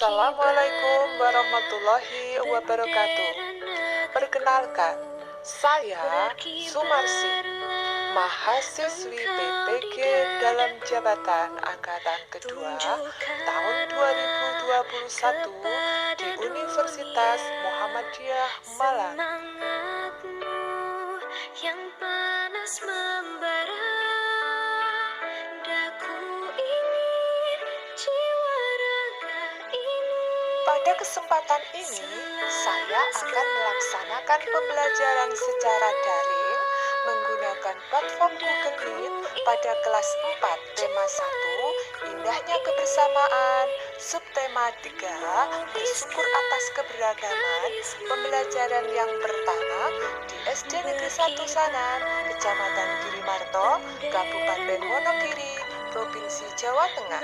Assalamualaikum warahmatullahi wabarakatuh. Perkenalkan, saya Sumarsi, mahasiswi PPG dalam jabatan Angkatan Kedua tahun 2021 di Universitas Muhammadiyah Malang. Yang panas membara, daku ingin jiwa raga ini. Pada kesempatan ini, saya akan melaksanakan pembelajaran secara daring menggunakan platform Google Meet pada kelas 4 tema 1, Indahnya Kebersamaan, subtema 3, Bersyukur atas Keberagaman, pembelajaran yang pertama di SD Negeri 1 Sanan, Kecamatan Girimarto, Kabupaten Wonogiri, Provinsi Jawa Tengah.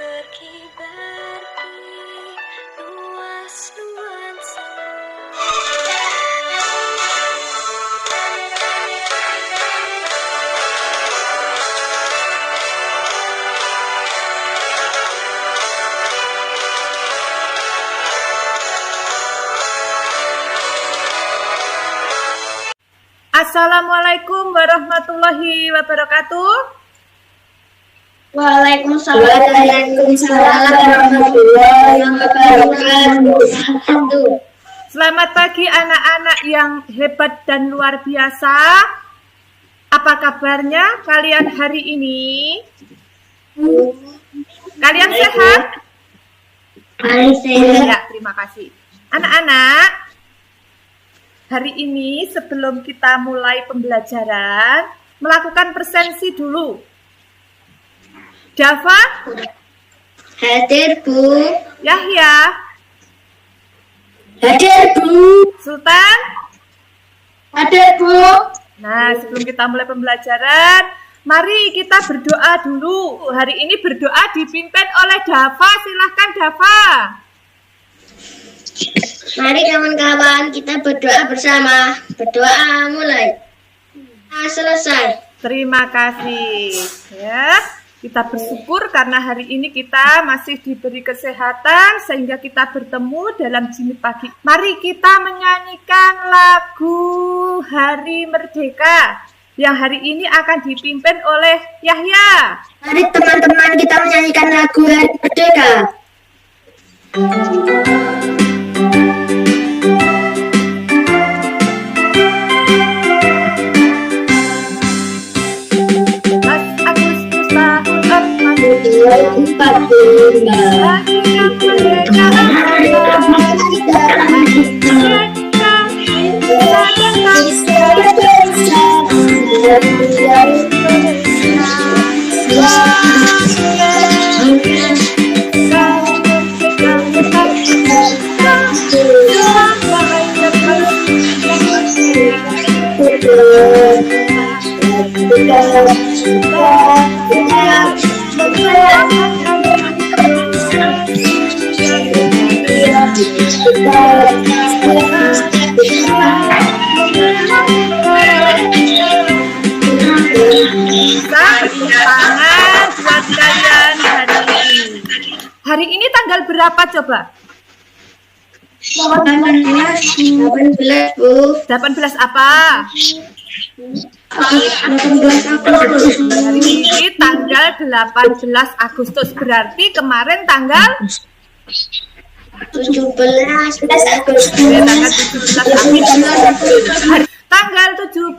Assalamualaikum warahmatullahi wabarakatuh. Waalaikumsalam warahmatullahi wabarakatuh. Selamat pagi anak-anak yang hebat dan luar biasa. Apa kabarnya kalian hari ini? Kalian sehat? Ya, terima kasih. Anak-anak, hari ini sebelum kita mulai pembelajaran, melakukan presensi dulu. Dava? Hadir, Bu. Yahya? Hadir, Bu. Sultan? Hadir, Bu. Nah, sebelum kita mulai pembelajaran, mari kita berdoa dulu. Hari ini berdoa dipimpin oleh Dava. Silahkan Dava. Mari kawan-kawan kita berdoa bersama. Berdoa mulai. Selesai. Terima kasih. Ya, kita bersyukur karena hari ini kita masih diberi kesehatan sehingga kita bertemu dalam jimit pagi. Mari kita menyanyikan lagu Hari Merdeka yang hari ini akan dipimpin oleh Yahya. Mari teman-teman kita menyanyikan lagu Hari Merdeka. Hari ini tanggal berapa coba? 18, Bu. 18 apa? 18 Agustus. Hari ini tanggal 18 Agustus. Berarti kemarin tanggal 17 Agustus. Tanggal 17 Agustus. Tanggal 17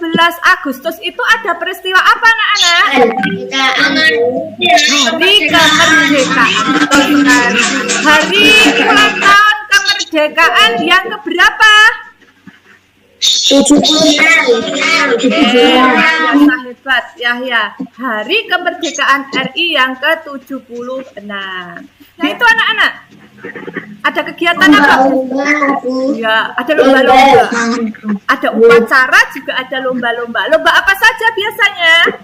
Agustus itu ada peristiwa apa anak-anak? Hari kemerdekaan. Hari ulang tahun kemerdekaan yang keberapa? 76. Hebat Yahya. Hari kemerdekaan RI yang ke-76. Nah itu anak-anak, ada kegiatan apa? Ya, ada lomba-lomba, ada upacara, juga ada lomba-lomba. Lomba apa saja biasanya?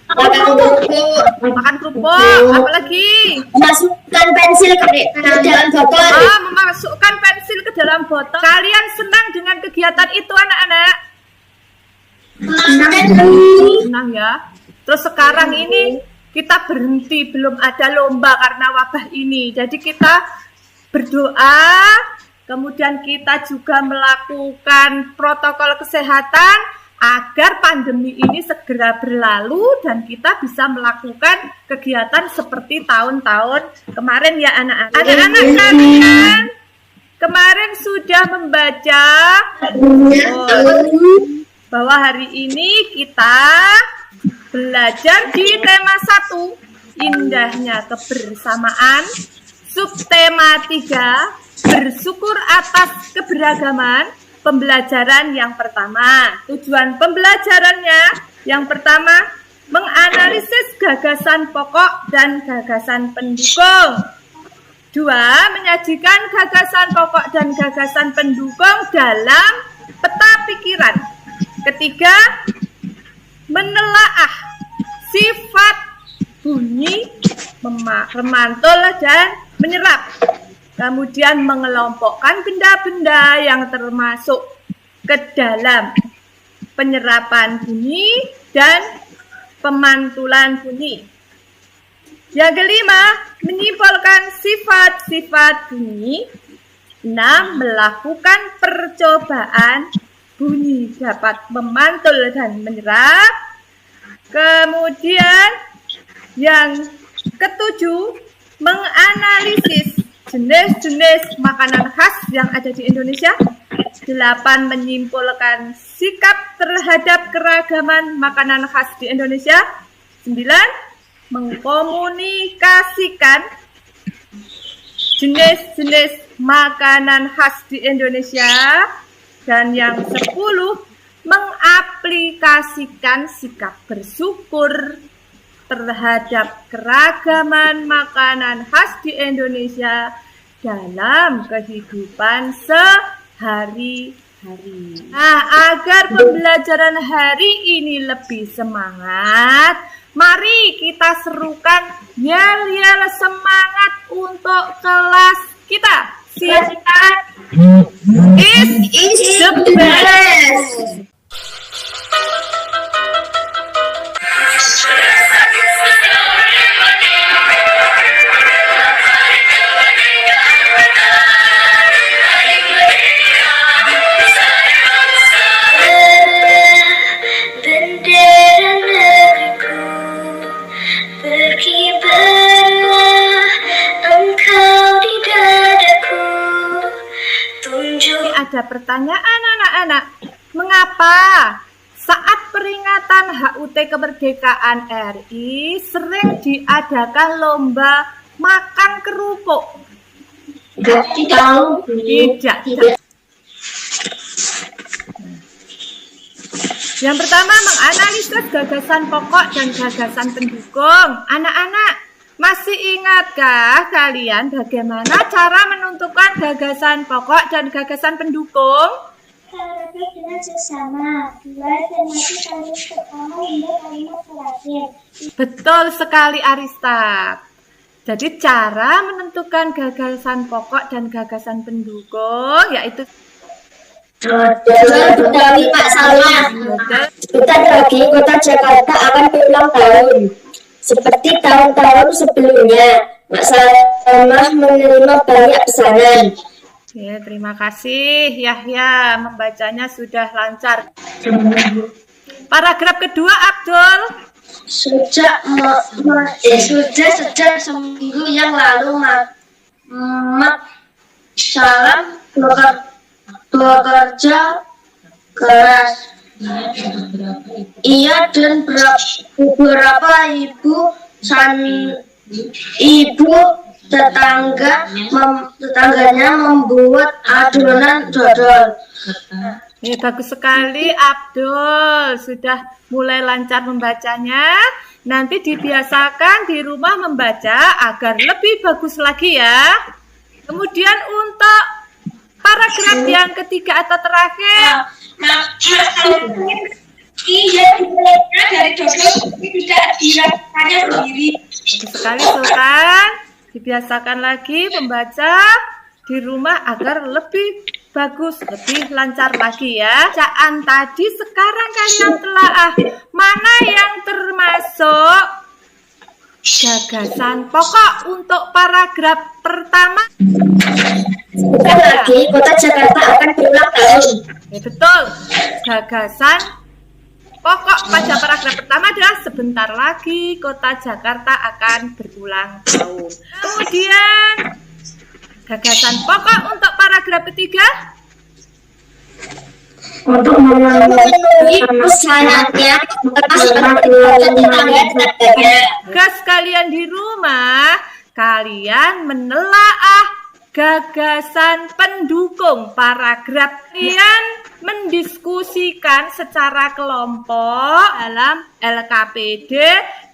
Makan kerupuk, apa lagi? Masukkan pensil ke dalam botol. Memasukkan pensil ke dalam botol. Kalian senang dengan kegiatan itu anak-anak? Senang ya. Terus sekarang ini kita berhenti, belum ada lomba karena wabah ini. Jadi kita berdoa, kemudian kita juga melakukan protokol kesehatan agar pandemi ini segera berlalu dan kita bisa melakukan kegiatan seperti tahun-tahun kemarin ya anak-anak. Anak-anak kalian kemarin sudah membaca bahwa hari ini kita belajar di tema 1, indahnya kebersamaan, subtema 3, bersyukur atas keberagaman. Pembelajaran yang pertama, tujuan pembelajarannya yang pertama, menganalisis gagasan pokok dan gagasan pendukung. 2, menyajikan gagasan pokok dan gagasan pendukung dalam peta pikiran. 3, menelaah sifat bunyi, memantul dan menyerap. Kemudian mengelompokkan benda-benda yang termasuk ke dalam penyerapan bunyi dan pemantulan bunyi. Yang kelima, menyimpulkan sifat-sifat bunyi. 6, melakukan percobaan bunyi dapat memantul dan menyerap. Kemudian yang ketujuh, menganalisis jenis-jenis makanan khas yang ada di Indonesia. 8, menyimpulkan sikap terhadap keragaman makanan khas di Indonesia. 9, mengkomunikasikan jenis-jenis makanan khas di Indonesia. Dan yang 10, mengaplikasikan sikap bersyukur terhadap keragaman makanan khas di Indonesia dalam kehidupan sehari-hari. Nah, agar pembelajaran hari ini lebih semangat, mari kita serukan yel-yel semangat untuk kelas kita. Silakan. Is the best. Ada pertanyaan anak-anak, mengapa saat peringatan HUT kemerdekaan RI sering diadakan lomba makan kerupuk? Tidak. Yang pertama, menganalisis gagasan pokok dan gagasan pendukung. Anak-anak, masih ingatkah kalian bagaimana cara menentukan gagasan pokok dan gagasan pendukung? Harapnya dengan sesama, mulai tematik kalimat pertama hingga kalimat terakhir. Betul sekali Arista. Jadi cara menentukan gagasan pokok dan gagasan pendukung yaitu Dari Pak Salma, sebentar lagi Kota Jakarta akan berulang tahun. Seperti tahun-tahun sebelumnya, Pak Salma menerima banyak pesanan. Ya, terima kasih Yahya, membacanya sudah lancar. Paragraf kedua, Abdul. Sejak seminggu yang lalu, Mak Salam bekerja keras. Ia dan beberapa ibu tetangganya membuat adonan dodol. Ya, bagus sekali Abdul, sudah mulai lancar membacanya. Nanti dibiasakan di rumah membaca agar lebih bagus lagi ya. Kemudian untuk paragraf yang ketiga atau terakhir. Dari dodol tidak dirasakannya sendiri. Bagus sekali Sultan. Dibiasakan lagi membaca di rumah agar lebih bagus, lebih lancar lagi ya. Bacaan tadi sekarang kalian telaah mana yang termasuk Gagasan pokok untuk paragraf pertama. Sebentar lagi kota Jakarta akan berulang tahun. Ya, betul. Gagasan pokok pada paragraf pertama adalah sebentar lagi kota Jakarta akan berulang tahun. Kemudian gagasan pokok untuk paragraf ketiga. Untuk memenuhi persyaratnya kertas Gas kalian di rumah, kalian menelaah gagasan pendukung paragraf. Kalian mendiskusikan secara kelompok dalam LKPD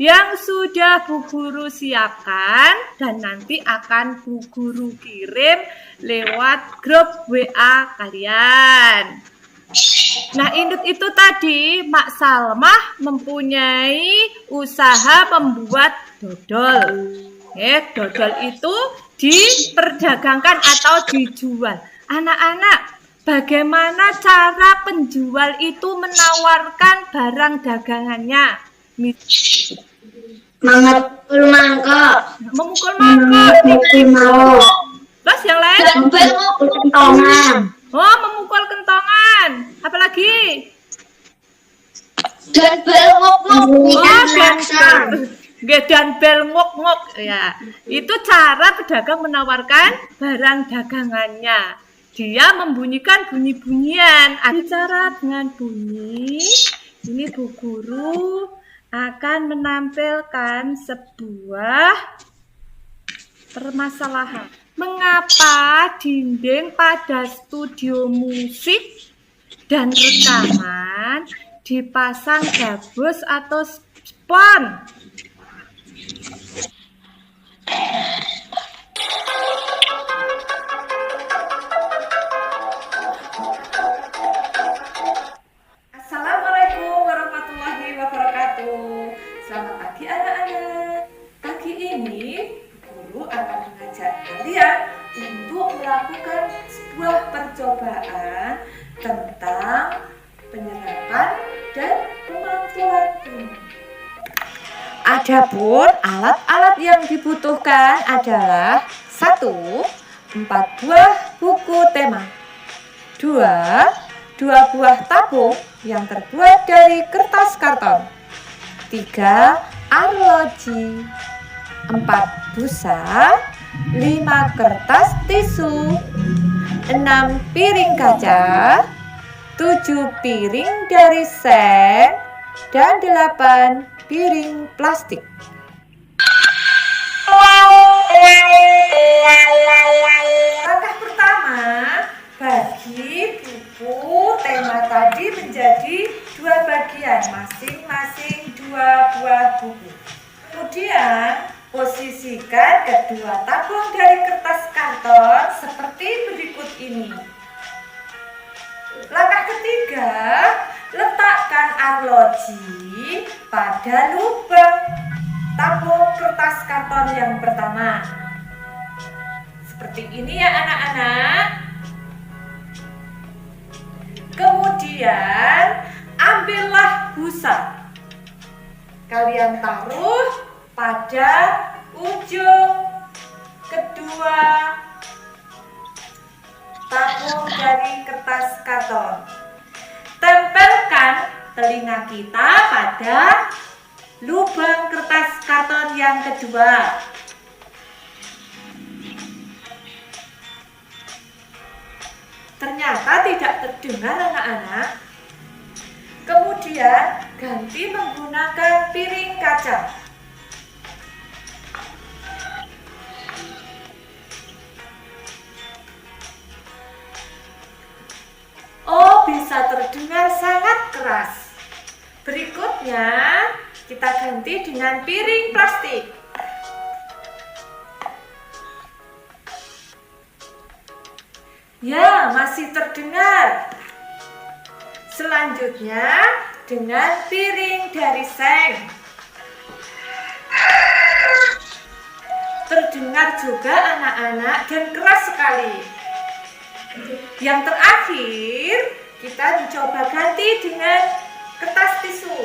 yang sudah Bu Guru siapkan dan nanti akan Bu Guru kirim lewat grup WA kalian. Nah, itu tadi Mak Salmah mempunyai usaha membuat dodol. Dodol itu diperdagangkan atau dijual. Anak-anak, bagaimana cara penjual itu menawarkan barang dagangannya? memukul mangkok. Memukul mangkok. Terus yang lain? Memukul kentongan. Oh, memukul kentongan. Apalagi? Dan bel ngok-ngok. Dan bel ngok-ngok. Ya, itu cara pedagang menawarkan barang dagangannya. Dia membunyikan bunyi-bunyian. Bicara dengan bunyi, ini Bu Guru akan menampilkan sebuah permasalahan. Mengapa dinding pada studio musik dan rekaman dipasang gabus atau spon? Assalamualaikum warahmatullahi wabarakatuh. Selamat pagi anak-anak. Pagi ini Guru akan mengajak kalian untuk melakukan sebuah percobaan tentang penyerapan dan pemantulan bunyi. Adapun alat-alat yang dibutuhkan adalah 1. 4 buah buku tema, 2 buah tabung yang terbuat dari kertas karton, 3 arloji, 4 busa, 5 kertas tisu, 6 piring kaca, 7 piring dari sen, dan 8 piring plastik. Langkah pertama, bagi buku tema tadi menjadi 2 bagian, masing-masing 2 buah buku. Kemudian posisikan kedua tabung dari kertas karton seperti berikut ini. Langkah ketiga, letakkan arloji pada lubang tabung kertas karton yang pertama. Seperti ini ya anak-anak. Kemudian ambillah busa. Kalian taruh pada ujung kedua tabung dari kertas karton. Tempelkan telinga kita pada lubang kertas karton yang kedua. Ternyata tidak terdengar anak-anak. Kemudian ganti menggunakan piring kaca. Oh, bisa terdengar sangat keras. Berikutnya kita ganti dengan piring plastik. Ya, masih terdengar. Selanjutnya dengan piring dari seng. Terdengar juga anak-anak dan keras sekali. Yang terakhir, kita mencoba ganti dengan kertas tisu.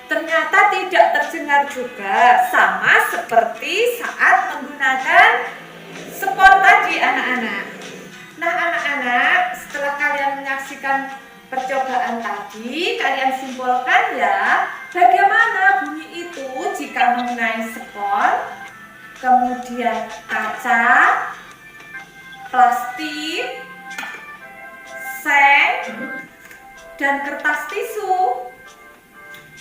ternyata tidak terdengar juga, sama seperti saat menggunakan spot tadi anak-anak. Nah anak-anak, setelah kalian menyaksikan percobaan tadi, kalian simpulkan ya, bagaimana bunyi itu jika mengenai spon, kemudian kaca, plastik, seng, dan kertas tisu.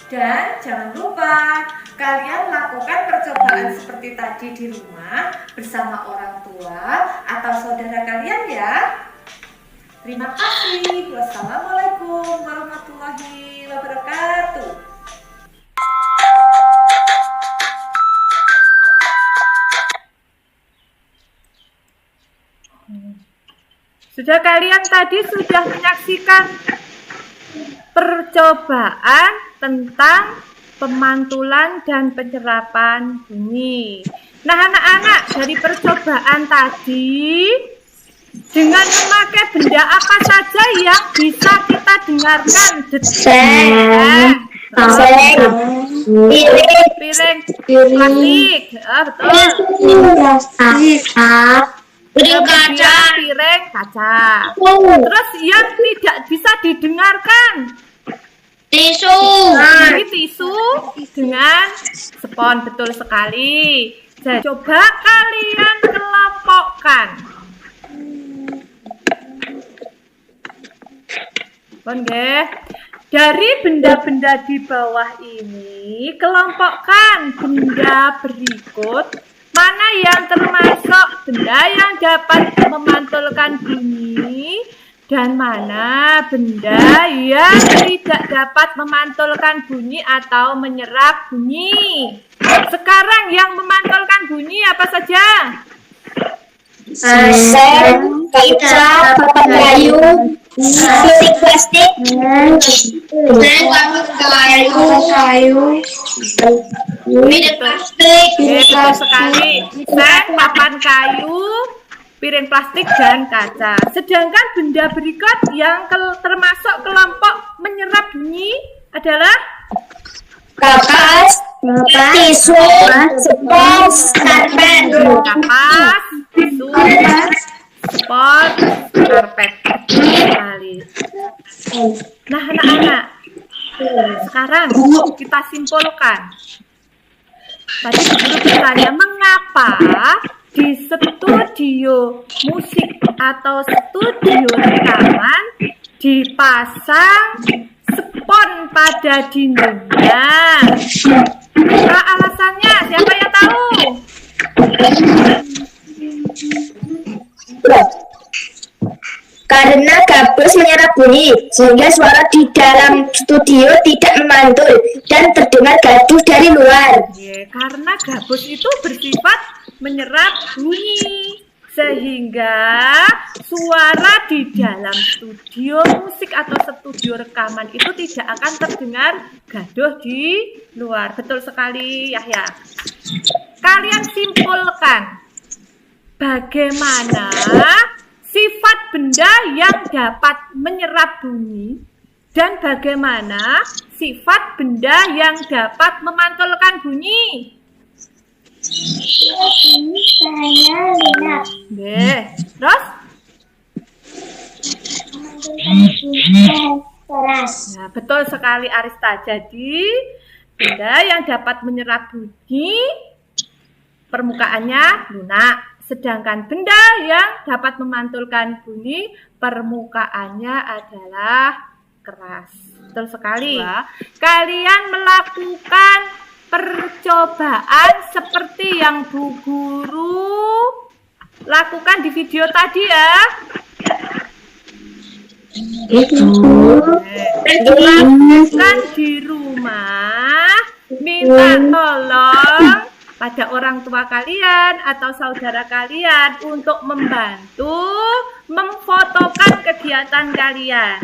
Dan jangan lupa kalian lakukan percobaan seperti tadi di rumah bersama orang tua atau saudara kalian ya. Terima kasih. Wassalamualaikum warahmatullahi wabarakatuh. Sudah kalian tadi sudah menyaksikan percobaan tentang pemantulan dan penyerapan bunyi. Nah anak-anak, dari percobaan tadi, dengan memakai benda apa saja yang bisa kita dengarkan? Seng, Piring, plastik, betul. Kemudian piring kaca. Terus yang tidak bisa didengarkan? tisu, Ini tisu dengan spon, betul sekali. Jadi, coba kalian kelompokkan. Dari benda-benda di bawah ini, kelompokkan benda berikut. Mana yang termasuk benda yang dapat memantulkan bunyi dan mana benda yang tidak dapat memantulkan bunyi atau menyerap bunyi. Sekarang yang memantulkan bunyi apa saja? seng, kaca, papan kayu, plastik, minum plastik, Betul sekali. Seng, papan kayu, piring plastik, dan kaca. Sedangkan benda berikut yang termasuk kelompok menyerap bunyi adalah kapas, tisu, spons, karpet, kapas, tisu, spot, karpet. Sekali. Nah anak-anak, sekarang kita simpulkan. Tadi guru bertanya mengapa di studio musik atau studio rekaman dipasang spon pada dindingnya. Apa alasannya? Siapa yang tahu? Karena gabus menyerap bunyi sehingga suara di dalam studio tidak memantul dan terdengar gaduh dari luar. Karena gabus itu bersifat menyerap bunyi sehingga suara di dalam studio musik atau studio rekaman itu tidak akan terdengar gaduh di luar. Betul sekali Yahya. Kalian simpulkan bagaimana sifat benda yang dapat menyerap bunyi dan bagaimana sifat benda yang dapat memantulkan bunyi. Saya lihat. Terus? Keras. Nah, betul sekali Arista. Jadi, benda yang dapat menyerap bunyi permukaannya lunak. Sedangkan benda yang dapat memantulkan bunyi permukaannya adalah keras. Betul sekali. Kalian melakukan percobaan seperti yang Bu Guru lakukan di video tadi ya. Lakukan di rumah, minta tolong pada orang tua kalian atau saudara kalian untuk membantu memfotokan kegiatan kalian.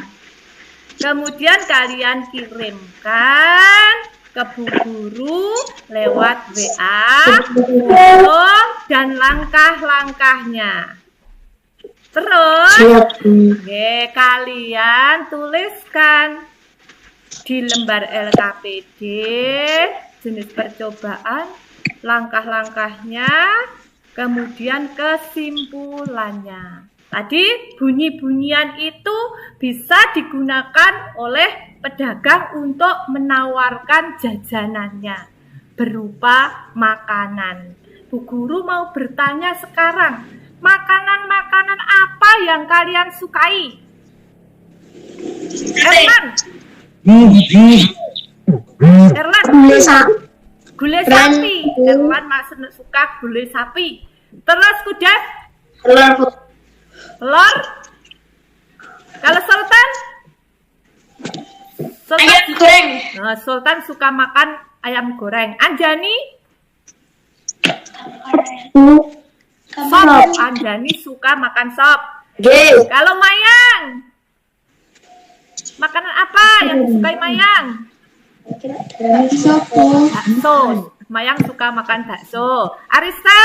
Kemudian kalian kirimkan ke Bu Guru lewat WA, foto dan langkah-langkahnya. Terus, kalian tuliskan di lembar LKPD, jenis percobaan, langkah-langkahnya, kemudian kesimpulannya. Tadi bunyi-bunyian itu bisa digunakan oleh pedagang untuk menawarkan jajanannya berupa makanan. Bu Guru mau bertanya sekarang, makanan-makanan apa yang kalian sukai? Erlan? Erlan? Gulai sapi. Erlan masih suka gulai sapi. Terus Kudet? Telur? Kalau Sultan? Ayam goreng. Nah, Sultan suka makan ayam goreng. Anjani? Sop. Anjani suka makan sop. Kalau Mayang? Makanan apa yang disukai Mayang? Bakso. Mayang suka makan bakso. Arista?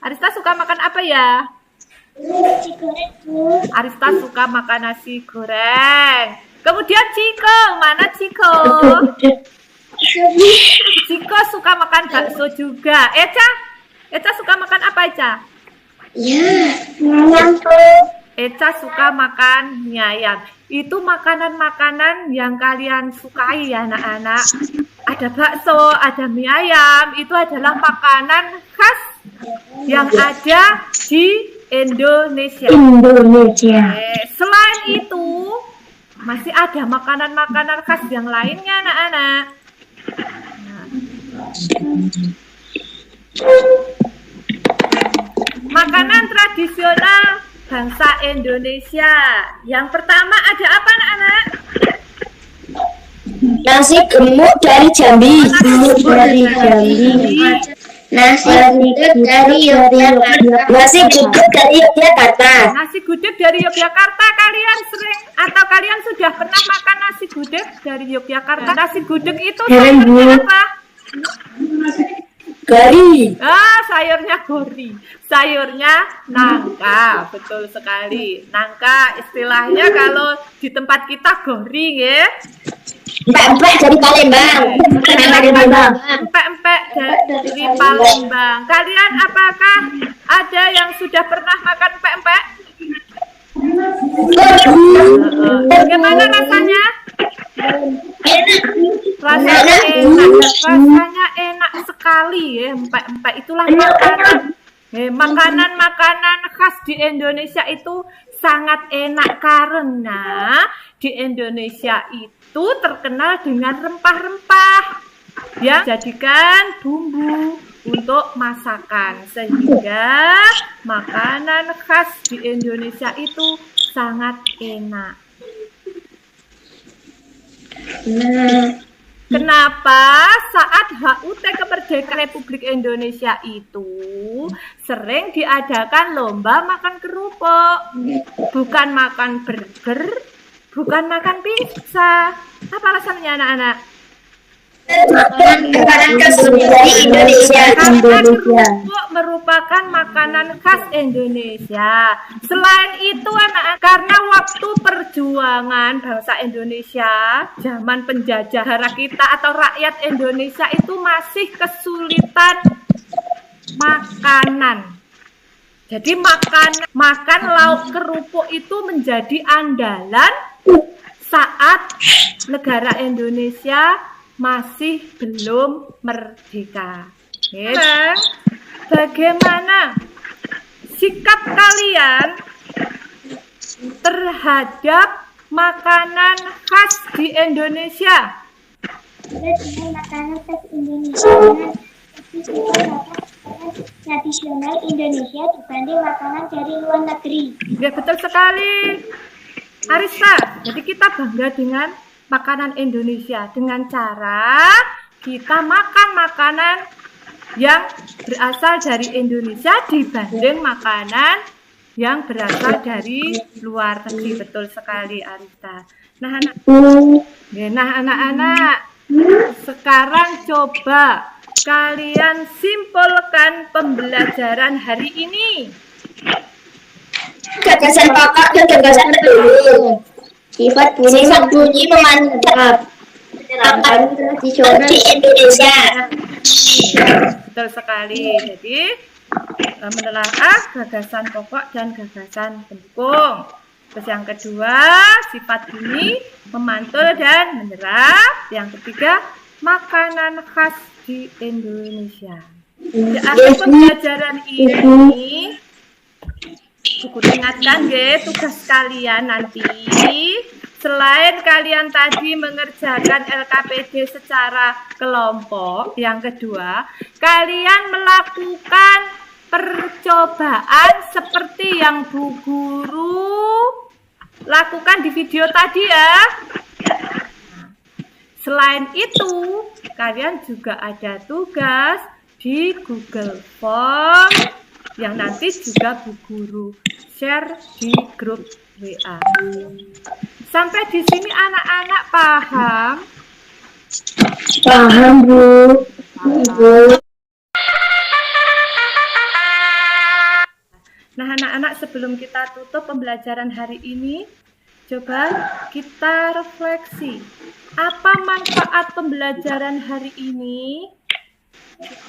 Arista suka makan apa ya? Nasi goreng, Bu. Arista suka makan nasi goreng. Kemudian Ciko, mana Ciko? Ciko suka makan bakso juga. Eca suka makan apa Eca? Ya, ayam. Eca suka makan mie ayam. Itu makanan-makanan yang kalian sukai ya anak-anak. Ada bakso, ada mie ayam. Itu adalah makanan khas yang ada di Indonesia. Selain itu, masih ada makanan-makanan khas yang lainnya anak-anak. Makanan tradisional bangsa Indonesia. Yang pertama ada apa anak-anak? Nasi gemuk dari Jambi. Nasi gudeg dari Yogyakarta. Nasi gudeg dari Yogyakarta. Nasi gudeg dari Yogyakarta, kalian sering atau kalian sudah pernah makan nasi gudeg dari Yogyakarta? Nasi gudeg itu sayurnya apa? Gari. Sayurnya gori. Sayurnya nangka, betul sekali. Nangka istilahnya kalau di tempat kita gori ya. Empek-empek dari Palembang. Empek-empek dari Palembang. Kalian apakah ada yang sudah pernah makan empek-empek? Bagaimana rasanya? Rasanya enak. Rasanya enak sekali ya. Empek-empek itulah makanan. Makanan-makanan khas di Indonesia itu sangat enak karena di Indonesia itu terkenal dengan rempah-rempah yang dijadikan bumbu untuk masakan, sehingga makanan khas di Indonesia itu sangat enak. Kenapa saat HUT Kemerdekaan Republik Indonesia itu sering diadakan lomba makan kerupuk, bukan makan burger, bukan makan pizza? Apa alasannya anak-anak? Makanan khas dari Indonesia. Karena kerupuk merupakan makanan khas Indonesia. Selain itu anak-anak, karena waktu perjuangan bangsa Indonesia zaman penjajah kita atau rakyat Indonesia itu masih kesulitan makanan. Jadi makan lauk kerupuk itu menjadi andalan saat negara Indonesia masih belum merdeka. Bagaimana sikap kalian terhadap makanan khas di Indonesia? Makanan khas Indonesia tradisional Indonesia dibanding makanan dari luar negeri. Ya betul sekali, Arista. Jadi kita bangga dengan makanan Indonesia dengan cara kita makan makanan yang berasal dari Indonesia dibanding makanan yang berasal dari luar negeri. Betul sekali Arista. Nah anak-anak, sekarang coba kalian simpulkan pembelajaran hari ini. Gagasan pokok dan gagasan pendukung. Sifat bunyi memantap. diterapkan tradisional di Indonesia. Betul sekali. Jadi menelaah gagasan pokok dan gagasan pendukung. Terus yang kedua, sifat bunyi, memantul dan menyerap. Yang ketiga, makanan khas di Indonesia. Di akhir pembelajaran ini, Buku ingatkan ya, tugas kalian nanti selain kalian tadi mengerjakan LKPD secara kelompok, yang kedua kalian melakukan percobaan seperti yang Bu Guru lakukan di video tadi ya. Selain itu kalian juga ada tugas di Google Form yang nanti juga Bu Guru share di grup WA. Sampai di sini anak-anak paham? Paham, Bu. Paham. Nah, anak-anak, sebelum kita tutup pembelajaran hari ini, coba kita refleksi. Apa manfaat pembelajaran hari ini?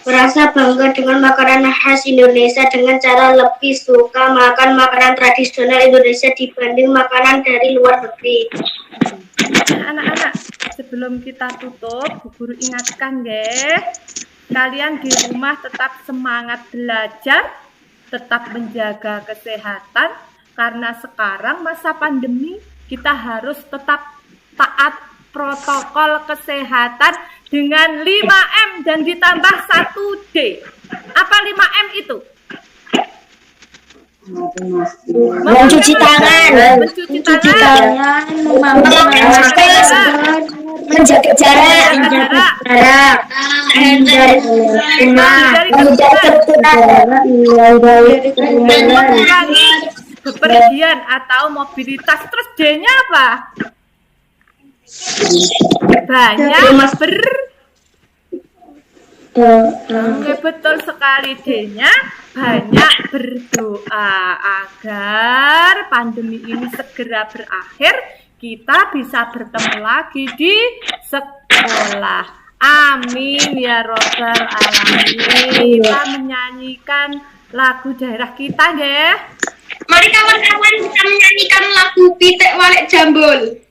Merasa bangga dengan makanan khas Indonesia dengan cara lebih suka makan makanan tradisional Indonesia dibanding makanan dari luar negeri. Nah, anak-anak, sebelum kita tutup, Bu Guru ingatkan ya, kalian di rumah tetap semangat belajar, tetap menjaga kesehatan, karena sekarang masa pandemi kita harus tetap taat protokol kesehatan dengan 5M dan ditambah 1D. Apa 5M itu? Mencuci tangan, memakai masker, menjaga jarak, menghindari mengurangi bepergian atau mobilitas. Terus D-nya apa? Banyak Oke, betul sekali D-nya, banyak berdoa agar pandemi ini segera berakhir, kita bisa bertemu lagi di sekolah. Amin ya robbal alamin. Kita menyanyikan lagu daerah kita ya. Mari kawan-kawan kita menyanyikan lagu Pitik Walek Jambul.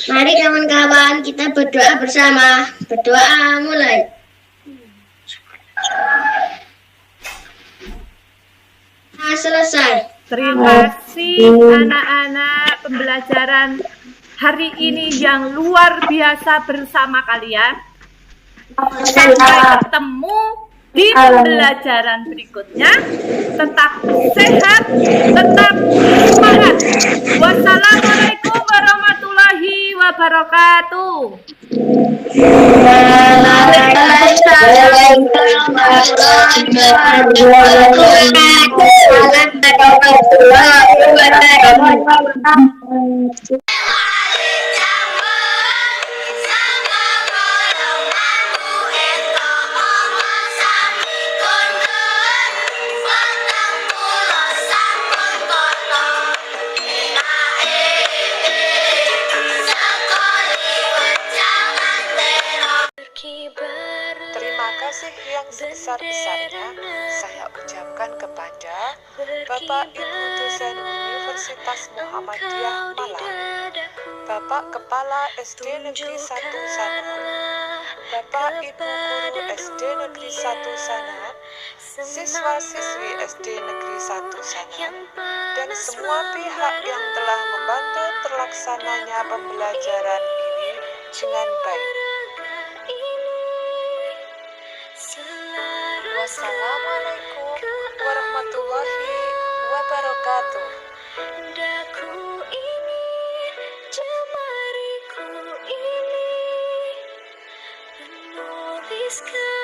Mari kawan-kawan kita berdoa bersama. Berdoa mulai. Selesai. Terima kasih anak-anak pembelajaran hari ini yang luar biasa bersama kalian. Sampai ketemu di pembelajaran berikutnya. Tetap sehat, tetap semangat. Wassalamualaikum warahmatullahi wabarakatuh. Terima kasih yang sebesar-besarnya saya ucapkan kepada Bapak Ibu dosen Universitas Muhammadiyah Malang, Bapak Kepala SD Negeri 1 Sana, Bapak Ibu Guru SD Negeri 1 Sana, siswa-siswi SD Negeri 1 Sana, dan semua pihak yang telah membantu terlaksananya pembelajaran ini dengan baik. Wassalamualaikum warahmatullahi wabarakatuh. Daku ingin jemariku ini menuliskan